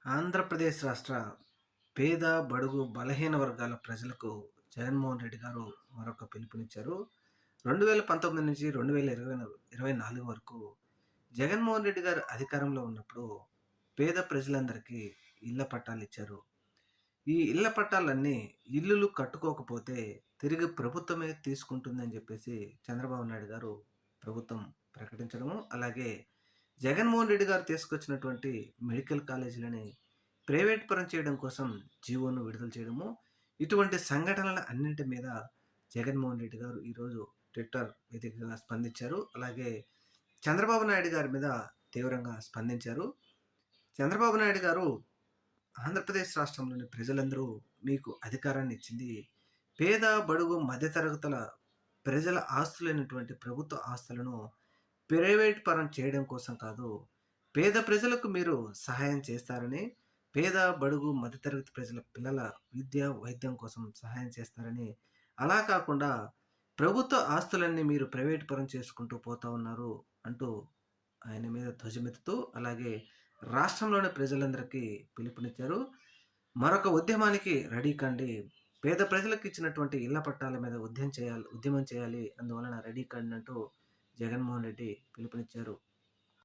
ఆంధ్రప్రదేశ్ రాష్ట్ర పేద, బడుగు, బలహీన వర్గాల ప్రజలకు జగన్మోహన్ రెడ్డి గారు మరొక పిలుపునిచ్చారు. 2019 నుంచి 2024 వరకు జగన్మోహన్ రెడ్డి గారు అధికారంలో ఉన్నప్పుడు పేద ప్రజలందరికీ ఇళ్ల పట్టాలిచ్చారు. ఈ ఇళ్ల పట్టాలన్నీ ఇల్లులు కట్టుకోకపోతే తిరిగి ప్రభుత్వమే తీసుకుంటుందని చెప్పేసి చంద్రబాబు నాయుడు గారు ప్రభుత్వం ప్రకటించడము, అలాగే జగన్మోహన్ రెడ్డి గారు తీసుకొచ్చినటువంటి మెడికల్ కాలేజీలని ప్రైవేట్ పరం చేయడం కోసం జీవోను విడుదల చేయడము, ఇటువంటి సంఘటనల అన్నింటి మీద జగన్మోహన్ రెడ్డి గారు ఈరోజు ట్విట్టర్ వేదికగా స్పందించారు. అలాగే చంద్రబాబు నాయుడు గారి మీద తీవ్రంగా స్పందించారు. చంద్రబాబు నాయుడు గారు ఆంధ్రప్రదేశ్ రాష్ట్రంలోని ప్రజలందరూ మీకు అధికారాన్ని ఇచ్చింది పేద, బడుగు, మధ్యతరగతుల ప్రజల ఆస్తులైనటువంటి ప్రభుత్వ ఆస్తులను ప్రైవేట్ పరం చేయడం కోసం కాదు. పేద ప్రజలకు మీరు సహాయం చేస్తారని, పేద, బడుగు, మధ్యతరగతి ప్రజల పిల్లల విద్య, వైద్యం కోసం సహాయం చేస్తారని, అలా కాకుండా ప్రభుత్వ ఆస్తులన్నీ మీరు ప్రైవేట్ పరం చేసుకుంటూ పోతా ఉన్నారు అంటూ ఆయన మీద ధ్వజమెత్తుతూ, అలాగే రాష్ట్రంలోని ప్రజలందరికీ పిలుపునిచ్చారు. మరొక ఉద్యమానికి రెడీ కండి. పేద ప్రజలకు ఇచ్చినటువంటి ఇళ్ల పట్టాల మీద ఉద్యమం చేయాలి. అందువలన రెడీ కండి అంటూ జగన్మోహన్ రెడ్డి పిలుపునిచ్చారు.